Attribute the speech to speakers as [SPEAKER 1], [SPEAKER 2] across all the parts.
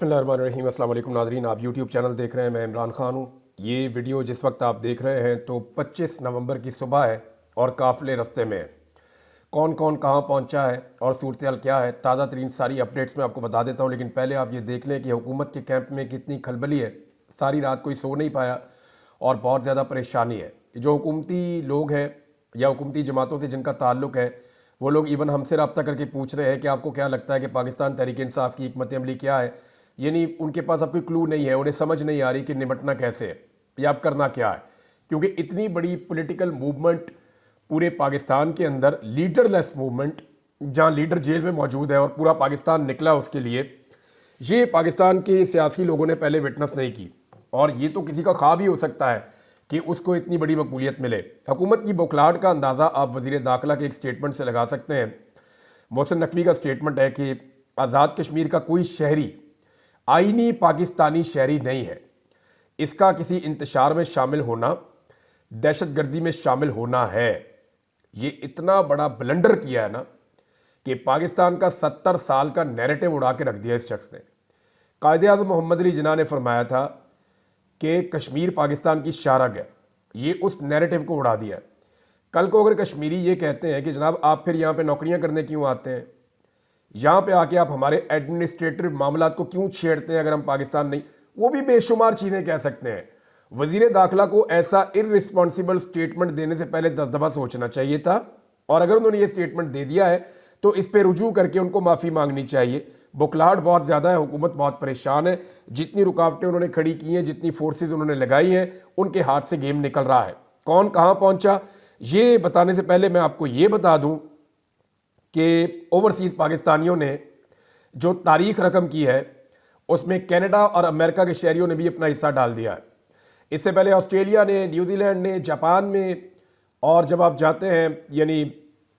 [SPEAKER 1] बिस्मिल्लाहिर्रहमानिर्रहीम। अस्सलाम वालेकुम नाज़रीन, आप यूट्यूब चैनल देख रहे हैं। मैं इमरान खान हूँ। ये वीडियो जिस वक्त आप देख रहे हैं तो 25 नवंबर की सुबह है और काफ़िले रस्ते में है। कौन कौन कहाँ पहुँचा है और सूरत हाल क्या है, ताज़ा तरीन सारी अपडेट्स मैं आपको बता देता हूँ। लेकिन पहले आप ये देख लें कि हुकूमत के कैंप में कितनी खलबली है। सारी रात कोई सो नहीं पाया और बहुत ज़्यादा परेशानी है। जो हुकूमती लोग हैं या हुकूमती जमातों से जिनका ताल्लुक़ है, वो लोग इवन हमसे रब्ता करके पूछ रहे हैं कि आपको क्या लगता है कि पाकिस्तान तहरीक इंसाफ की हिकमत अमली क्या है। यानी उनके पास अब कोई क्लू नहीं है, उन्हें समझ नहीं आ रही कि निपटना कैसे है या अब करना क्या है। क्योंकि इतनी बड़ी पॉलिटिकल मूवमेंट पूरे पाकिस्तान के अंदर, लीडरलेस मूवमेंट, जहाँ लीडर जेल में मौजूद है और पूरा पाकिस्तान निकला उसके लिए, ये पाकिस्तान के सियासी लोगों ने पहले विटनेस नहीं की। और ये तो किसी का ख्वाब ही हो सकता है कि उसको इतनी बड़ी मकबूलियत मिले। हुकूमत की बौखलाहट का अंदाज़ा आप वज़ीर दाखिला के एक स्टेटमेंट से लगा सकते हैं। मोहसिन नकवी का स्टेटमेंट है कि आज़ाद कश्मीर का कोई शहरी आईनी पाकिस्तानी शहरी नहीं है। इसका किसी इंतशार में शामिल होना, दहशतगर्दी में शामिल होना है। ये इतना बड़ा ब्लंडर किया है ना कि पाकिस्तान का 70 साल का नैरेटिव उड़ा के रख दिया इस शख्स ने। कायद-ए-आज़म मोहम्मद अली जिन्ना ने फरमाया था कि कश्मीर पाकिस्तान की शारग है। ये उस नैरेटिव को उड़ा दिया है। कल को अगर कश्मीरी ये कहते हैं कि जनाब आप फिर यहाँ पे नौकरियाँ करने क्यों आते हैं, यहाँ पे आके आप हमारे एडमिनिस्ट्रेटिव मामलात को क्यों छेड़ते हैं अगर हम पाकिस्तान नहीं, वो भी बेशुमार चीज़ें कह सकते हैं। वज़ीर दाखिला को ऐसा इर्रिस्पॉन्सिबल स्टेटमेंट देने से पहले 10 दफ़ा सोचना चाहिए था। और अगर उन्होंने ये स्टेटमेंट दे दिया है तो इस पर रुजू करके उनको माफ़ी मांगनी चाहिए। बुखलाहट बहुत ज़्यादा है, हुकूमत बहुत परेशान है। जितनी रुकावटें उन्होंने खड़ी की हैं, जितनी फोर्सेस उन्होंने लगाई हैं, उनके हाथ से गेम निकल रहा है। कौन कहाँ पहुँचा ये बताने से पहले मैं आपको ये बता दूँ कि ओवरसीज़ पाकिस्तानियों ने जो तारीख रकम की है उसमें कनाडा और अमेरिका के शहरियों ने भी अपना हिस्सा डाल दिया है। इससे पहले ऑस्ट्रेलिया ने, न्यूजीलैंड ने, जापान में, और जब आप जाते हैं यानी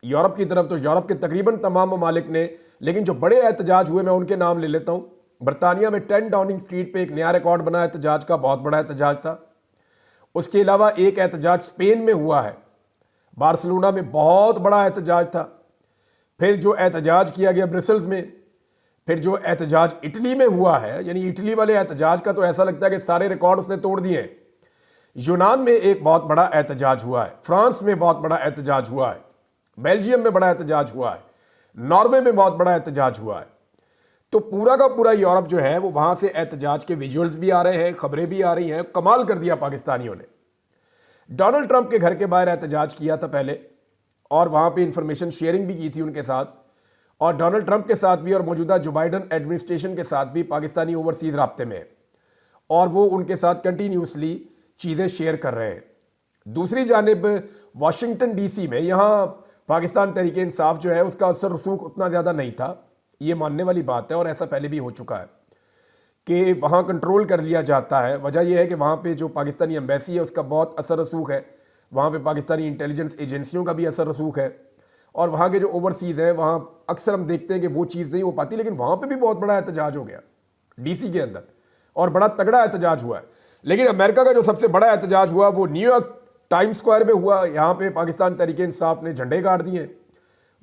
[SPEAKER 1] यूरोप की तरफ तो यूरोप के तकरीबन तमाम ममालिक ने। लेकिन जो बड़े एहतजाज हुए मैं उनके नाम ले लेता हूँ। बरतानिया में 10 डाउनिंग स्ट्रीट पे एक नया रिकॉर्ड बना एहतजाज का, बहुत बड़ा एहतजाज था। उसके अलावा एक एहतजाज स्पेन में हुआ है, बार्सिलोना में बहुत बड़ा एहतजाज था। फिर जो एहतजाज किया गया ब्रसल्स में, फिर जो एहतजाज इटली में हुआ है, यानी इटली वाले एहतजाज का तो ऐसा लगता है कि सारे रिकॉर्ड उसने तोड़ दिए हैं। यूनान में एक बहुत बड़ा एहतजाज हुआ है, फ्रांस में बहुत बड़ा एहतजाज हुआ है, बेल्जियम में बड़ा एहतजाज हुआ है, नॉर्वे में बहुत बड़ा एहतजाज हुआ है। तो पूरा का पूरा यूरोप जो है वो वहाँ से एहतजाज के विजुअल्स भी आ रहे हैं, खबरें भी आ रही हैं। कमाल कर दिया पाकिस्तानियों ने। डोनाल्ड ट्रंप के घर के बाहर एहतजाज किया था पहले और वहाँ पे इंफॉर्मेशन शेयरिंग भी की थी उनके साथ, और डोनाल्ड ट्रंप के साथ भी और मौजूदा जो बाइडन एडमिनिस्ट्रेशन के साथ भी पाकिस्तानी ओवरसीज राब्ते में है और वो उनके साथ कंटिन्यूसली चीज़ें शेयर कर रहे हैं। दूसरी जानिब वाशिंगटन डीसी में, यहाँ पाकिस्तान तहरीक इंसाफ जो है उसका असर रसूख उतना ज़्यादा नहीं था, ये मानने वाली बात है और ऐसा पहले भी हो चुका है कि वहाँ कंट्रोल कर लिया जाता है। वजह यह है कि वहाँ पे जो पाकिस्तानी एम्बेसी है उसका बहुत असर रसूख है, वहाँ पे पाकिस्तानी इंटेलिजेंस एजेंसियों का भी असर रसूख है, और वहाँ के जो ओवरसीज़ हैं वहाँ अक्सर हम देखते हैं कि वो चीज़ नहीं हो पाती। लेकिन वहाँ पे भी बहुत बड़ा एहतजाज हो गया डीसी के अंदर और बड़ा तगड़ा एहतजाज हुआ है। लेकिन अमेरिका का जो सबसे बड़ा एहतजाज हुआ वो न्यूयॉर्क टाइम्स स्क्वायर में हुआ। यहाँ पे पाकिस्तान तहरीक इंसाफ ने झंडे गाड़ दिए,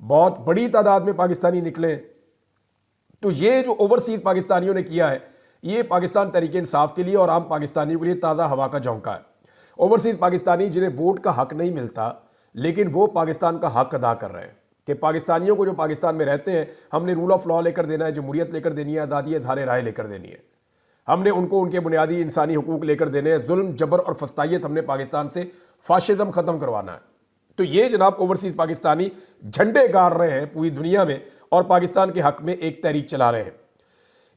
[SPEAKER 1] बहुत बड़ी तादाद में पाकिस्तानी निकले। तो ये जो ओवरसीज़ पाकिस्तानियों ने किया है ये पाकिस्तान तहरीक इंसाफ के लिए और आम पाकिस्तानियों के लिए ताज़ा हवा का झोंका है। ओवरसीज़ पाकिस्तानी जिन्हें वोट का हक नहीं मिलता लेकिन वो पाकिस्तान का हक अदा कर रहे हैं कि पाकिस्तानियों को जो पाकिस्तान में रहते हैं हमने रूल ऑफ लॉ लेकर देना है, जमहूरियत लेकर देनी है, आज़ादी इज़हार राय लेकर देनी है, हमने उनको उनके बुनियादी इंसानी हुकूक लेकर देने हैं, जुल्म जबर और फस्तायत हमने पाकिस्तान से फाशिज्म ख़त्म करवाना है। तो ये जनाब ओवरसीज़ पाकिस्तानी झंडे गाड़ रहे हैं पूरी दुनिया में और पाकिस्तान के हक में एक तहरीक चला रहे हैं।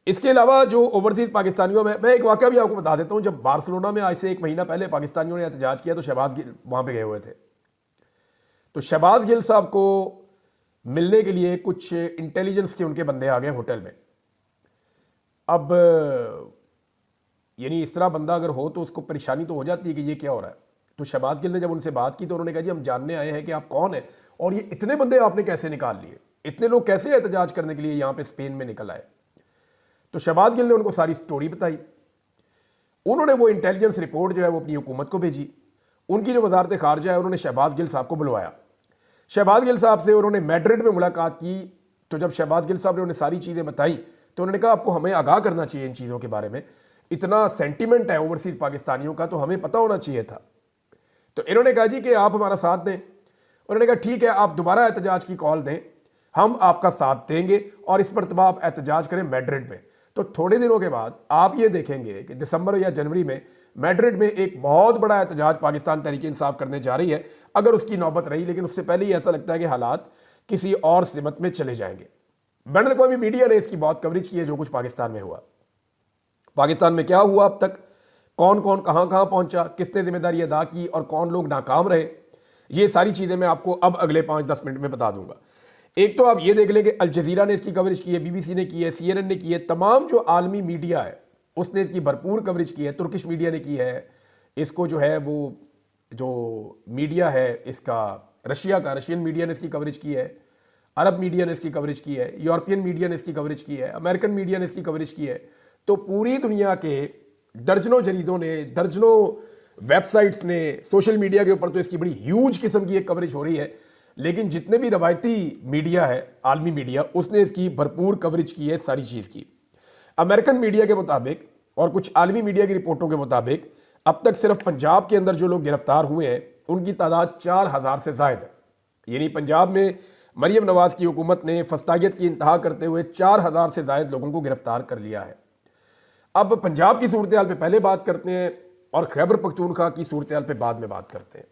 [SPEAKER 1] इसके अलावा जो ओवरसीज़ पाकिस्तानियों में, मैं एक वाक़या भी आपको बता देता हूँ। जब बार्सिलोना में आज से 1 महीना पहले पाकिस्तानियों ने एहतजाज किया तो शहबाज गिल वहाँ पे गए हुए थे। तो शहबाज गिल साहब को मिलने के लिए कुछ इंटेलिजेंस के उनके बंदे आ गए होटल में। अब यानी इस तरह बंदा अगर हो तो उसको परेशानी तो हो जाती है कि ये क्या हो रहा है। तो शहबाज गिल ने जब उनसे बात की तो उन्होंने कहा जी हम जानने आए हैं कि आप कौन हैं और ये इतने बंदे आपने कैसे निकाल लिए, इतने लोग कैसे एहतजाज करने के लिए यहाँ पे स्पेन में निकल आए। तो शहबाज गिल ने उनको सारी स्टोरी बताई। उन्होंने वो इंटेलिजेंस रिपोर्ट जो है वो अपनी हुकूमत को भेजी। उनकी जो वजारत खारजा है उन्होंने शहबाज गिल साहब को बुलवाया। शहबाज गिल साहब से उन्होंने मैड्रिड में मुलाकात की। तो जब शहबाज गिल साहब ने उन्हें सारी चीज़ें बताई तो उन्होंने कहा आपको हमें आगाह करना चाहिए इन चीज़ों के बारे में, इतना सेंटिमेंट है ओवरसीज़ पाकिस्तानियों का, तो हमें पता होना चाहिए था। तो इन्होंने कहा जी कि आप हमारा साथ दें। उन्होंने कहा ठीक है, आप दोबारा एहतजाज की कॉल दें, हम आपका साथ देंगे और इस मरतबा आप एहतजाज करें मैड्रिड में। तो थोड़े दिनों के बाद आप ये देखेंगे कि दिसंबर या जनवरी में मैड्रिड में एक बहुत बड़ा एहतजाज पाकिस्तान तहरीक इंसाफ करने जा रही है, अगर उसकी नौबत रही। लेकिन उससे पहले ही ऐसा लगता है कि हालात किसी और सिमत में चले जाएंगे। बैन अवी मीडिया ने इसकी बहुत कवरेज की है, जो कुछ पाकिस्तान में हुआ, पाकिस्तान में क्या हुआ अब तक, कौन कौन कहां कहां पहुंचा, किसने जिम्मेदारी अदा की और कौन लोग नाकाम रहे, ये सारी चीज़ें मैं आपको अब अगले 5-10 मिनट में बता दूंगा। एक तो आप ये देख लें कि अल जज़ीरा ने इसकी कवरेज की है, BBC ने की है, CNN ने की है, तमाम जो आलमी मीडिया है उसने इसकी भरपूर कवरेज की है, तुर्किश मीडिया ने की है, इसको जो है वो जो मीडिया है इसका रशिया का, रशियन मीडिया ने इसकी कवरेज की है, अरब मीडिया ने इसकी कवरेज की है, यूरोपियन मीडिया ने इसकी कवरेज की है, अमेरिकन मीडिया ने इसकी कवरेज की है। तो पूरी दुनिया के दर्जनों जरीदों ने, दर्जनों वेबसाइट्स ने, सोशल मीडिया के ऊपर तो इसकी बड़ी ह्यूज किस्म की एक कवरेज हो रही है। लेकिन जितने भी रवायती मीडिया है, आलमी मीडिया, उसने इसकी भरपूर कवरेज की है सारी चीज़ की। अमेरिकन मीडिया के मुताबिक और कुछ आलमी मीडिया की रिपोर्टों के मुताबिक अब तक सिर्फ पंजाब के अंदर जो लोग गिरफ्तार हुए हैं उनकी तादाद 4000 से ज़ायद है। यानी पंजाब में मरियम नवाज की हुकूमत ने फस्तायत की इंतहा करते हुए 4000 से ज़ायद लोगों को गिरफ्तार कर लिया है। अब पंजाब की सूरत हाल पे पहले बात करते हैं और खैबर पख्तूनख्वा की सूरत हाल पे बाद में बात करते हैं।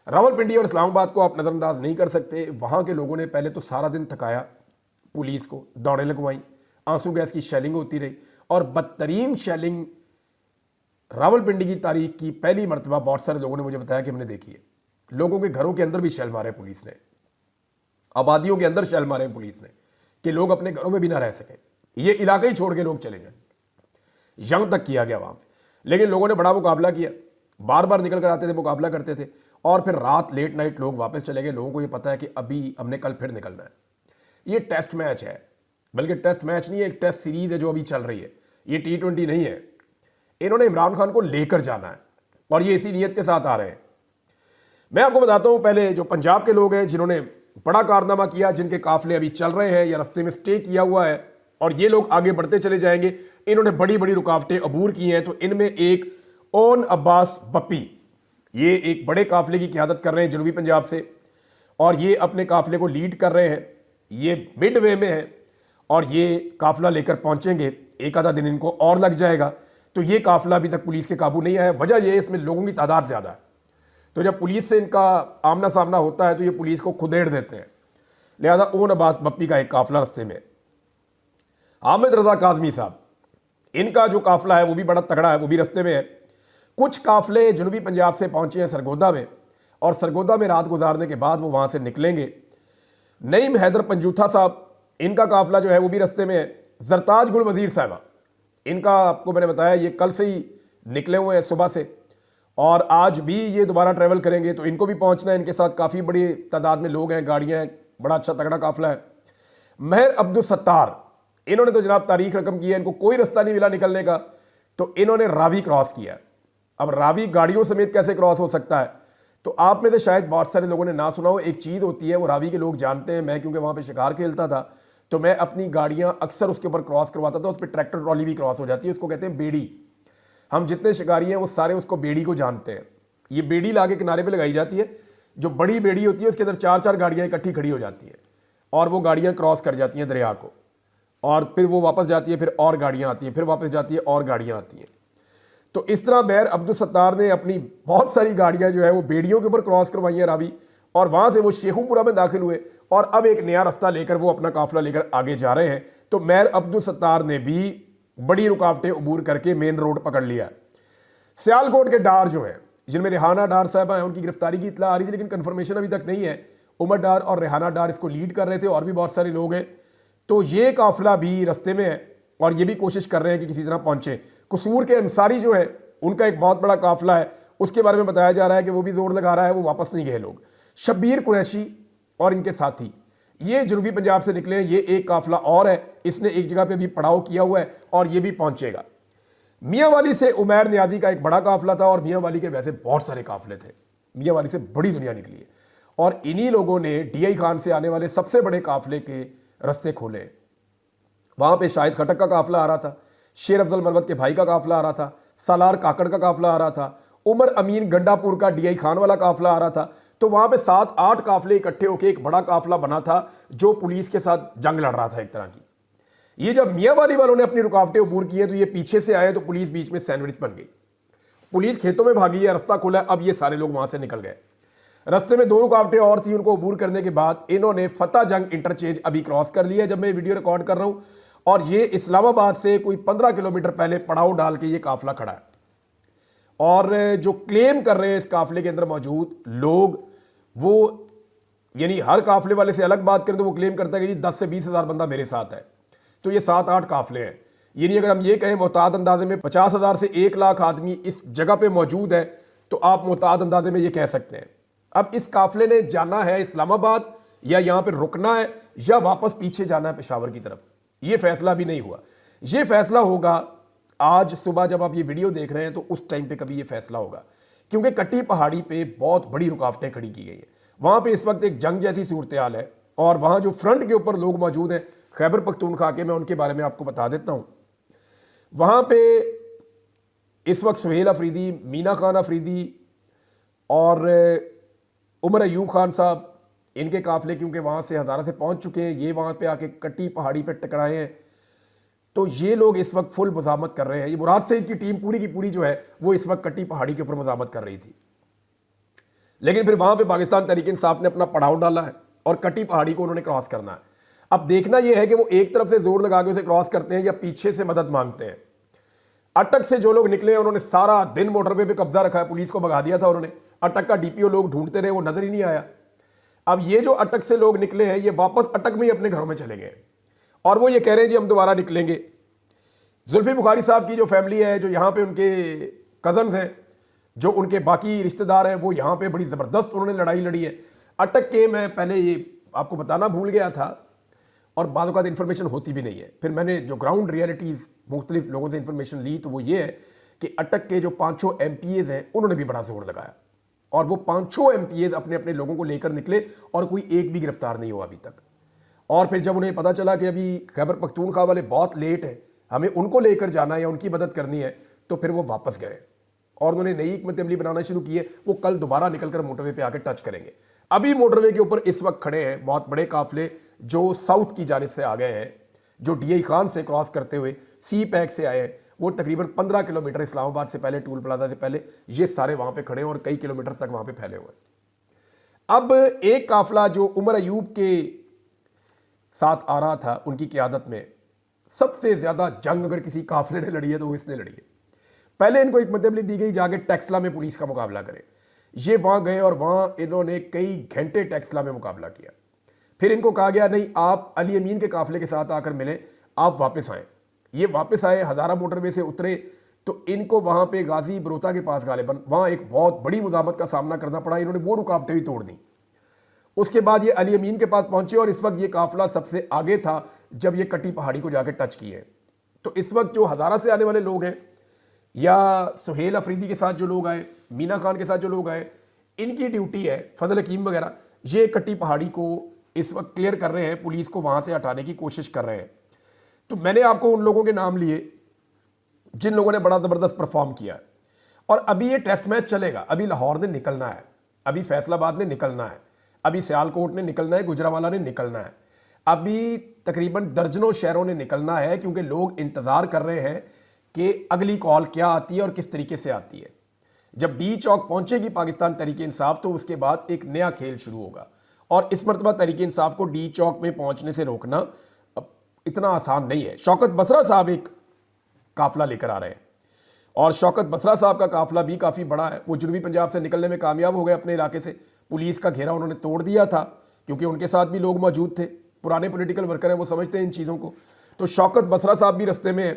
[SPEAKER 1] रावलपिंडी और इस्लामाबाद को आप नज़रअंदाज नहीं कर सकते। वहाँ के लोगों ने पहले तो सारा दिन थकाया पुलिस को, दौड़ें लगवाई, आंसू गैस की शेलिंग होती रही और बदतरीन शेलिंग रावलपिंडी की तारीख की पहली मरतबा बहुत सारे लोगों ने मुझे बताया कि हमने देखी है। लोगों के घरों के अंदर भी शेल मारे पुलिस ने, आबादियों के अंदर शेल मारे पुलिस ने कि लोग अपने घरों में भी ना रह सकें, ये इलाका ही छोड़ के लोग चले जाएं। जंग तक किया गया वहाँ पे, लेकिन लोगों ने बड़ा मुकाबला किया, बार बार निकल कर आते थे, मुकाबला करते थे और फिर रात लेट नाइट लोग वापस चले गए। लोगों को ये पता है कि अभी हमने कल फिर निकलना है। ये टेस्ट मैच है, बल्कि टेस्ट मैच नहीं है, एक टेस्ट सीरीज है जो अभी चल रही है, ये T20 नहीं है। इन्होंने इमरान खान को लेकर जाना है और ये इसी नीयत के साथ आ रहे हैं। मैं आपको बताता हूं, पहले जो पंजाब के लोग हैं जिन्होंने बड़ा कारनामा किया, जिनके काफिले अभी चल रहे हैं या रस्ते में स्टे किया हुआ है और ये लोग आगे बढ़ते चले जाएंगे, इन्होंने बड़ी बड़ी रुकावटें अबूर की हैं। तो इनमें एक ओन अब्बास बप्पी, ये एक बड़े काफिले की क़यादत कर रहे हैं जनूबी पंजाब से और ये अपने काफिले को लीड कर रहे हैं। ये मिड वे में है और ये काफिला लेकर पहुंचेंगे, एक आधा दिन इनको और लग जाएगा। तो ये काफिला अभी तक पुलिस के काबू नहीं आया। वजह यह है इसमें लोगों की तादाद ज़्यादा है, तो जब पुलिस से इनका आमना सामना होता है तो ये पुलिस को खुदेड़ देते हैं। लिहाजा ओन अब्बास बप्पी का एक काफिला रस्ते में। हामिद रजा काजमी साहब, इनका जो काफिला है वो भी बड़ा तगड़ा है, वो भी रस्ते में है। कुछ काफिले जनूबी पंजाब से पहुंचे हैं सरगोदा में और सरगोदा में रात गुजारने के बाद वो वहां से निकलेंगे। नईम हैदर पंजूथा साहब, इनका काफिला जो है वो भी रस्ते में है। जरताज गुल वजीर साहबा, इनका आपको मैंने बताया ये कल से ही निकले हुए हैं सुबह से और आज भी ये दोबारा ट्रैवल करेंगे, तो इनको भी पहुंचना है। इनके साथ काफ़ी बड़ी तादाद में लोग हैं, गाड़ियां हैं, बड़ा अच्छा तगड़ा काफिला है। महर अब्दुल सत्तार, इन्होंने तो जनाब तारीख रकम की है, इनको कोई रास्ता नहीं मिला निकलने का, तो इन्होंने रावी क्रॉस किया। अब रावी गाड़ियों समेत कैसे क्रॉस हो सकता है? तो आप में से शायद बहुत सारे लोगों ने ना सुना हो, एक चीज़ होती है वो रावी के लोग जानते हैं। मैं क्योंकि वहाँ पे शिकार खेलता था तो मैं अपनी गाड़ियाँ अक्सर उसके ऊपर क्रॉस करवाता था, उस पर ट्रैक्टर ट्रॉली भी क्रॉस हो जाती है, उसको कहते हैं बेड़ी। हम जितने शिकारी हैं वो सारे उसको बेड़ी को जानते हैं। ये बेड़ी लाके किनारे पे लगाई जाती है, जो बड़ी बेड़ी होती है उसके अंदर 4-4 गाड़ियाँ इकट्ठी खड़ी हो जाती हैं और वो गाड़ियाँ क्रॉस कर जाती हैं दरिया को और फिर वो वापस जाती है, फिर और गाड़ियाँ आती हैं, फिर वापस जाती है और गाड़ियाँ आती हैं। तो इस तरह महर अब्दुल सत्तार ने अपनी बहुत सारी गाड़ियाँ जो है वो बेड़ियों के ऊपर क्रॉस करवाई हैं रावी, और वहाँ से वो शेखुपुरा में दाखिल हुए और अब एक नया रास्ता लेकर वो अपना काफिला लेकर आगे जा रहे हैं। तो महर अब्दुल सत्तार ने भी बड़ी रुकावटें अबूर करके मेन रोड पकड़ लिया। सियालकोट के डार जो हैं, जिनमें रेहाना डार साहब हैं, उनकी गिरफ्तारी की इतला आ रही थी लेकिन कन्फर्मेशन अभी तक नहीं है। उमर डार और रेहाना डार इसको लीड कर रहे थे और भी बहुत सारे लोग हैं। तो ये काफिला भी रास्ते में है और ये भी कोशिश कर रहे हैं कि किसी तरह पहुंचे। कसूर के अंसारी जो है उनका एक बहुत बड़ा काफिला है, उसके बारे में बताया जा रहा है कि वो भी जोर लगा रहा है, वो वापस नहीं गए लोग। शब्बीर कुरैशी और इनके साथी ये जनूबी पंजाब से निकले हैं। ये एक काफिला और है, इसने एक जगह पे भी पड़ाव किया हुआ है और ये भी पहुंचेगा। मियाँ वाली से उमैर नियाजी का एक बड़ा काफिला था और मियाँ वाली के वैसे बहुत सारे काफिले थे। मियाँ वाली से बड़ी दुनिया निकली है और इन्हीं लोगों ने DI खान से आने वाले सबसे बड़े काफिले के रास्ते खोले। वहां पे शाहिद खटक का काफिला आ रहा था, शेर अफजल मरवत के भाई का काफिला आ रहा था, सालार काकड़ का काफिला आ रहा था, उमर अमीन गंडापुर का डीआई खान वाला काफिला आ रहा था। तो वहां पे 7-8 काफिले इकट्ठे होकर एक बड़ा काफिला बना था जो पुलिस के साथ जंग लड़ रहा था एक तरह की। ये जब मियांवाली वालों ने अपनी रुकावटें अबूर की हैं तो ये पीछे से आए तो पुलिस बीच में सैंडविच बन गई। पुलिस खेतों में भागी है, रास्ता खुला, अब ये सारे लोग वहां से निकल गए। रास्ते में 2 रुकावटें और थी, उनको अबूर करने के बाद इन्होंने फतेह जंग इंटरचेंज अभी क्रॉस कर लिया जब मैं वीडियो रिकॉर्ड कर रहा हूं, और ये इस्लामाबाद से कोई 15 किलोमीटर पहले पड़ाव डाल के ये काफिला खड़ा है। और जो क्लेम कर रहे हैं इस काफिले के अंदर मौजूद लोग, वो यानी हर काफिले वाले से अलग बात करें तो वो क्लेम करता है कि जी 10 से 20 हज़ार बंदा मेरे साथ है। तो ये 7-8 काफिले हैं। यानी अगर हम ये कहें मोहतात अंदाजे में 50,000 से 1 लाख आदमी इस जगह पे मौजूद है तो आप मोहतात अंदाजे में ये कह सकते हैं। अब इस काफिले ने जाना है इस्लामाबाद, या यहां पे रुकना है, या वापस पीछे जाना है पेशावर की तरफ, ये फैसला भी नहीं हुआ। ये फैसला होगा आज सुबह जब आप ये वीडियो देख रहे हैं तो उस टाइम पे कभी ये फैसला होगा, क्योंकि कट्टी पहाड़ी पे बहुत बड़ी रुकावटें खड़ी की गई है। वहां पे इस वक्त एक जंग जैसी सूरत हाल है, और वहां जो फ्रंट के ऊपर लोग मौजूद हैं खैबर पख्तूनख्वा के, मैं उनके बारे में आपको बता देता हूं। वहां पे इस वक्त सुहेल अफरीदी, मीना खान अफरीदी और उमर अयूब खान साहब, इनके काफिले क्योंकि वहां से हज़ारा से पहुंच चुके हैं, ये वहां पे आके कट्टी पहाड़ी पे टकराए हैं, तो ये लोग इस वक्त फुल मुजामत कर रहे हैं। ये मुराद सईद की टीम पूरी की पूरी जो है वो इस वक्त कट्टी पहाड़ी के ऊपर मुजामत कर रही थी, लेकिन फिर वहां पे पाकिस्तान तहरीक इंसाफ ने अपना पड़ाव डाला है और कट्टी पहाड़ी को उन्होंने क्रॉस करना है। अब देखना यह है कि वो एक तरफ से जोर लगा के उसे क्रॉस करते हैं या पीछे से मदद मांगते हैं। अटक से जो लोग निकले हैं उन्होंने सारा दिन मोटरवे पे कब्जा रखा है, पुलिस को भगा दिया था उन्होंने। अटक का डीपीओ लोग ढूंढते रहे, वो नजर ही नहीं आया। अब ये जो अटक से लोग निकले हैं ये वापस अटक में ही अपने घरों में चले गए, और वो ये कह रहे हैं जी हम दोबारा निकलेंगे। जुल्फी बुखारी साहब की जो फैमिली है, जो यहाँ पे उनके कजन्स हैं, जो उनके बाकी रिश्तेदार हैं, वो यहाँ पे बड़ी ज़बरदस्त उन्होंने लड़ाई लड़ी है। अटक के मैं पहले ये आपको बताना भूल गया था, और बाद का इन्फॉर्मेशन होती भी नहीं है। फिर मैंने जो ग्राउंड रियलिटीज़ मुख्तलिफ लोगों से इन्फॉर्मेशन ली तो वो ये है कि अटक के जो 5 MPAs हैं उन्होंने भी बड़ा जोर लगाया, और वो 5 MPAs अपने अपने लोगों को लेकर निकले और कोई एक भी गिरफ्तार नहीं हुआ अभी तक। और फिर जब उन्हें पता चला कि अभी खैबर पख्तूनख्वा वाले बहुत लेट हैं, हमें उनको लेकर जाना है या उनकी मदद करनी है, तो फिर वो वापस गए और उन्होंने नई हिकमत अमली बनाना शुरू की है। वो कल दोबारा निकलकर मोटरवे पे आकर टच करेंगे। अभी मोटरवे के ऊपर इस वक्त खड़े हैं बहुत बड़े काफिले जो साउथ की जानिब से आ गए हैं, जो डीआई खान से क्रॉस करते हुए सी पैक से आए हैं। वो तकरीबन 15 किलोमीटर इस्लामाबाद से पहले, टूल प्लाजा से पहले, ये सारे वहां पे खड़े हैं और कई किलोमीटर तक वहां पे फैले हुए हैं। अब एक काफिला जो उमर अयूब के साथ आ रहा था उनकी क़यादत में, सबसे ज्यादा जंग अगर किसी काफिले ने लड़ी है तो वो इसने लड़ी है। पहले इनको एक मतलब दी गई जाके टेक्सला में पुलिस का मुकाबला करें। ये वहां गए और वहां इन्होंने कई घंटे टेक्सला में मुकाबला किया। फिर इनको कहा गया नहीं, आप अली अमीन के काफिले के साथ आकर मिले, आप वापस आए। ये वापस आए, हज़ारा मोटरवे से उतरे तो इनको वहां पे गाजी बरोता के पास गालिबन वहां एक बहुत बड़ी मुजामत का सामना करना पड़ा। इन्होंने वो रुकावटें भी तोड़ दी। उसके बाद ये अली अमीन के पास पहुंचे और इस वक्त ये काफिला सबसे आगे था जब ये कट्टी पहाड़ी को जाकर टच किए। तो इस वक्त जो हज़ारा से आने वाले लोग हैं या सुहेल अफरीदी के साथ जो लोग आए, मीना खान के साथ जो लोग आए, इनकी ड्यूटी है, फजल हकीम वगैरह, ये कट्टी पहाड़ी को इस वक्त क्लियर कर रहे हैं, पुलिस को वहां से हटाने की कोशिश कर रहे हैं। तो मैंने आपको उन लोगों के नाम लिए जिन लोगों ने बड़ा ज़बरदस्त परफॉर्म किया है। और अभी ये टेस्ट मैच चलेगा। अभी लाहौर ने निकलना है, अभी फैसलाबाद ने निकलना है, अभी सियालकोट ने निकलना है, गुजरावाला ने निकलना है, अभी तकरीबन दर्जनों शहरों ने निकलना है, क्योंकि लोग इंतज़ार कर रहे हैं कि अगली कॉल क्या आती है और किस तरीके से आती है। जब डी चौक पहुंचेगी पाकिस्तान तहरीक इंसाफ तो उसके बाद एक नया खेल शुरू होगा, और इस मरतबा तहरीक इंसाफ को डी चौक में पहुंचने से रोकना अब इतना आसान नहीं है। शौकत बसरा साहब एक काफिला लेकर आ रहे हैं, और शौकत बसरा साहब का काफिला भी काफ़ी बड़ा है। वो जनूबी पंजाब से निकलने में कामयाब हो गए अपने इलाके से। पुलिस का घेरा उन्होंने तोड़ दिया था, क्योंकि उनके साथ भी लोग मौजूद थे, पुराने पॉलिटिकल वर्कर हैं, वो समझते हैं इन चीज़ों को। तो शौकत बसरा साहब भी रस्ते में हैं।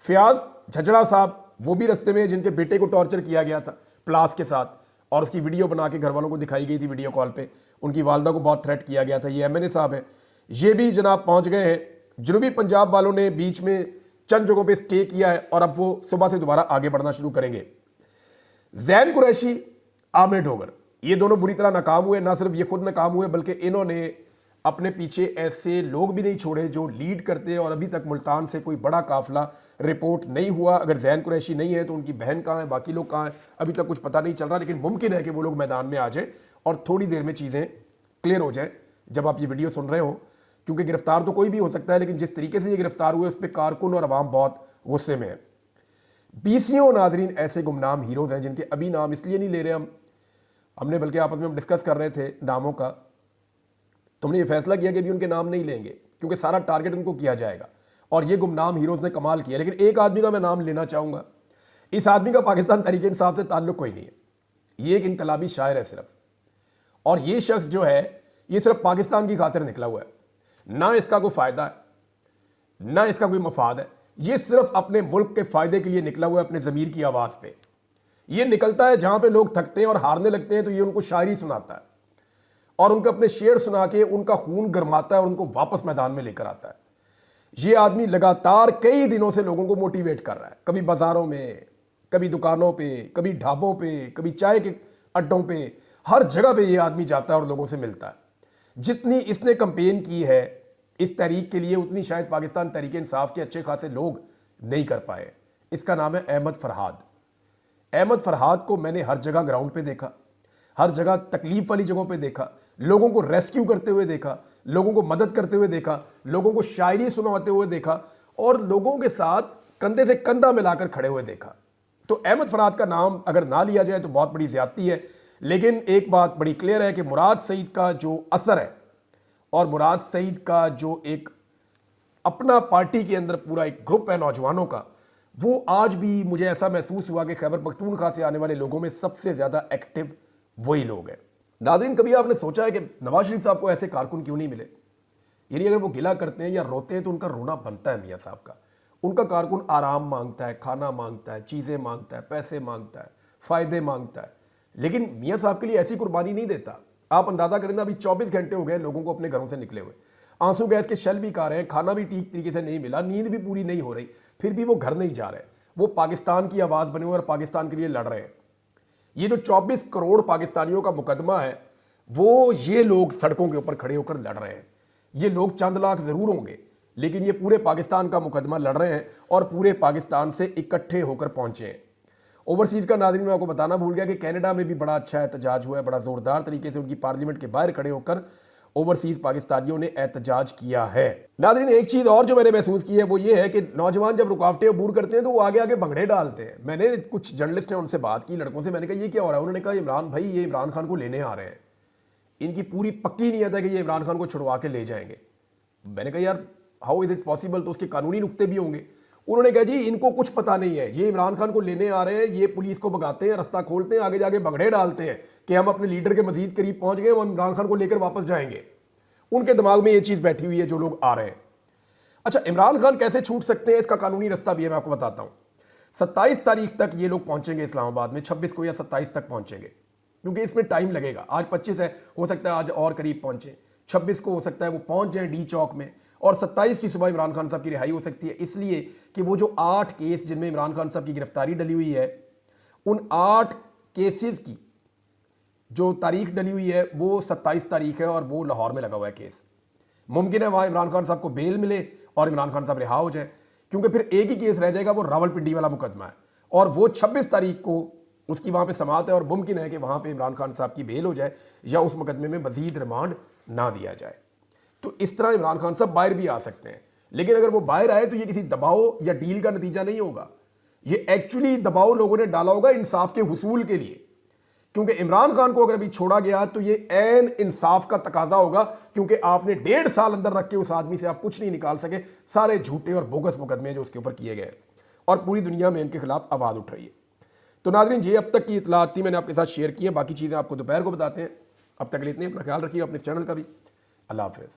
[SPEAKER 1] फयाज झजड़ा साहब वो भी रस्ते में, जिनके बेटे को टॉर्चर किया गया था प्लास के साथ, और उसकी वीडियो बना के घर वालों को दिखाई गई थी वीडियो कॉल पे। उनकी वालदा को बहुत थ्रेट किया गया था। ये MNA साहब हैं, ये भी जनाब पहुंच गए हैं। जनूबी पंजाब वालों ने बीच में चंद जगहों पे स्टे किया है और अब वो सुबह से दोबारा आगे बढ़ना शुरू करेंगे। जैन कुरैशी, आमिर डोगर, ये दोनों बुरी तरह नाकाम हुए। ना सिर्फ ये खुद नाकाम हुए बल्कि इन्होंने अपने पीछे ऐसे लोग भी नहीं छोड़े जो लीड करते हैं, और अभी तक मुल्तान से कोई बड़ा काफिला रिपोर्ट नहीं हुआ। अगर जैन कुरैशी नहीं है तो उनकी बहन कहाँ है, बाकी लोग कहाँ हैं, अभी तक कुछ पता नहीं चल रहा। लेकिन मुमकिन है कि वो लोग मैदान में आ जाए और थोड़ी देर में चीज़ें क्लियर हो जाएं जब आप ये वीडियो सुन रहे हो, क्योंकि गिरफ्तार तो कोई भी हो सकता है, लेकिन जिस तरीके से ये गिरफ्तार हुए उस पर कारकुन और अवाम बहुत गुस्से में है। बीसियों नाजरीन ऐसे गुमनाम हीरोज़ हैं जिनके अभी नाम इसलिए नहीं ले रहे हमने बल्कि आपस में हम डिस्कस कर रहे थे नामों का, तो हमने ये फैसला किया कि अभी उनके नाम नहीं लेंगे क्योंकि सारा टारगेट उनको किया जाएगा। और ये गुमनाम हीरोज़ ने कमाल किया। लेकिन एक आदमी का मैं नाम लेना चाहूँगा। इस आदमी का पाकिस्तान तरीके इंसाफ से ताल्लुक़ कोई नहीं है, ये एक इनकलाबी शायर है सिर्फ। और ये शख्स जो है ये सिर्फ पाकिस्तान की खातिर निकला हुआ है, ना इसका कोई फ़ायदा है ना इसका कोई मफाद है। ये सिर्फ अपने मुल्क के फ़ायदे के लिए निकला हुआ है, अपने ज़मीर की आवाज़ पे। ये निकलता है जहाँ पे लोग थकते हैं और हारने लगते हैं तो ये उनको शायरी सुनाता है और उनको अपने शेर सुना के उनका खून गरमाता है और उनको वापस मैदान में लेकर आता है। ये आदमी लगातार कई दिनों से लोगों को मोटिवेट कर रहा है, कभी बाज़ारों में, कभी दुकानों पे, कभी ढाबों पे, कभी चाय के अड्डों पे, हर जगह पे ये आदमी जाता है और लोगों से मिलता है। जितनी इसने कंपेन की है इस तहरीक के लिए उतनी शायद पाकिस्तान तहरीक इंसाफ के अच्छे खासे लोग नहीं कर पाए। इसका नाम है अहमद फरहाद। अहमद फरहाद को मैंने हर जगह ग्राउंड पे देखा, हर जगह तकलीफ वाली जगहों पे देखा, लोगों को रेस्क्यू करते हुए देखा, लोगों को मदद करते हुए देखा, लोगों को शायरी सुनाते हुए देखा और लोगों के साथ कंधे से कंधा मिलाकर खड़े हुए देखा। तो अहमद फरहाद का नाम अगर ना लिया जाए तो बहुत बड़ी ज्यादती है। लेकिन एक बात बड़ी क्लियर है कि मुराद सईद का जो असर है और मुराद सईद का जो एक अपना पार्टी के अंदर पूरा एक ग्रुप है नौजवानों का, वो आज भी मुझे ऐसा महसूस हुआ कि खैबर पख्तूनख्वा से आने वाले लोगों में सबसे ज़्यादा एक्टिव वही लोग हैं। नाज़रीन, कभी आपने सोचा है कि नवाज शरीफ साहब को ऐसे कारकुन क्यों नहीं मिले? यानी अगर वो गिला करते हैं या रोते हैं तो उनका रोना बनता है मियाँ साहब का। उनका कारकुन आराम मांगता है, खाना मांगता है, चीज़ें मांगता है, पैसे मांगता है, फ़ायदे मांगता है, लेकिन मियाँ साहब के लिए ऐसी कुर्बानी नहीं देता। आप अंदाज़ा करें ना, अभी 24 घंटे हो गए लोगों को अपने घरों से निकले हुए, आंसू गैस के शल भी खा रहे हैं, खाना भी ठीक तरीके से नहीं मिला, नींद भी पूरी नहीं हो रही, फिर भी वो घर नहीं जा रहे। वो पाकिस्तान की आवाज़ बने हुए और पाकिस्तान के लिए लड़ रहे हैं। ये जो 24 करोड़ पाकिस्तानियों का मुकदमा है वो ये लोग सड़कों के ऊपर खड़े होकर लड़ रहे हैं। ये लोग चंद लाख ज़रूर होंगे लेकिन ये पूरे पाकिस्तान का मुकदमा लड़ रहे हैं और पूरे पाकिस्तान से इकट्ठे होकर पहुंचे हैं। ओवरसीज़ का नाज़रीन मैं आपको बताना भूल गया कि कनाडा में भी बड़ा अच्छा एहतजाज हुआ है, बड़ा ज़ोरदार तरीके से उनकी पार्लियामेंट के बाहर खड़े होकर ओवरसीज़ पाकिस्तानियों ने एहतजाज किया है। नाज़रीन, एक चीज़ और जो मैंने महसूस की है वो ये है कि नौजवान जब रुकावटें अबूर करते हैं तो वो आगे आगे भंगड़े डालते हैं। मैंने कुछ जर्नलिस्ट ने उनसे बात की, लड़कों से, मैंने कहा ये क्या हो रहा है? उन्होंने कहा इमरान भाई ये इमरान खान को लेने आ रहे हैं, इनकी पूरी पक्की नीयत है कि ये इमरान खान को छुड़वा के ले जाएंगे। मैंने कहा यार हाउ इज़ इट पॉसिबल? तो उसके कानूनी नुक्ते भी होंगे। उन्होंने कहा जी इनको कुछ पता नहीं है, ये इमरान खान को लेने आ रहे हैं, ये पुलिस को भगाते हैं, रास्ता खोलते हैं, आगे जाके भगड़े डालते हैं कि हम अपने लीडर के मजीद करीब पहुंच गए, हम इमरान खान को लेकर वापस जाएंगे। उनके दिमाग में ये चीज़ बैठी हुई है जो लोग आ रहे हैं। अच्छा, इमरान खान कैसे छूट सकते हैं इसका कानूनी रास्ता भी है, मैं आपको बताता हूँ। 27 तारीख तक ये लोग पहुंचेंगे इस्लामाबाद में, 26 को या 27 तक पहुंचेंगे, क्योंकि इसमें टाइम लगेगा। आज 25 है, हो सकता है आज और करीब पहुंचे, 26 को हो सकता है वो पहुंच जाए डी चौक में, और 27 की सुबह इमरान खान साहब की रिहाई हो सकती है। इसलिए कि वो जो 8 केस जिनमें इमरान खान साहब की गिरफ्तारी डली हुई है, उन 8 केसेस की जो तारीख डली हुई है वो 27 तारीख है और वो लाहौर में लगा हुआ है केस। मुमकिन है वहाँ इमरान खान साहब को बेल मिले और इमरान खान साहब रिहा हो जाए, क्योंकि फिर एक ही केस रह जाएगा, वो रावलपिंडी वाला मुकदमा है, और वो 26 तारीख को उसकी वहाँ पे समाअत है और मुमकिन है कि वहाँ पे इमरान खान साहब की बेल हो जाए या उस मुकदमे में मजीद रिमांड ना दिया जाए। तो इस तरह इमरान खान साहब बाहर भी आ सकते हैं, लेकिन अगर वो बाहर आए तो ये किसी दबाव या डील का नतीजा नहीं होगा, ये एक्चुअली दबाव लोगों ने डाला होगा इंसाफ के हुसूल के लिए। क्योंकि इमरान खान को अगर अभी छोड़ा गया तो ये ऐन इंसाफ का तकाजा होगा, क्योंकि आपने 1.5 साल अंदर रख के उस आदमी से आप कुछ नहीं निकाल सके, सारे झूठे और बोगस मुकदमे जो उसके ऊपर किए गए और पूरी दुनिया में इनके खिलाफ आवाज़ उठ रही है। तो नाज़रीन, ये अब तक की इतलात थी, मैंने आपके साथ शेयर की है, बाकी चीज़ें आपको दोपहर को बताते हैं। अब तक के लिए इतने, अपना ख्याल रखिए, अपने चैनल का भी। अल्लाह हाफ़िज़।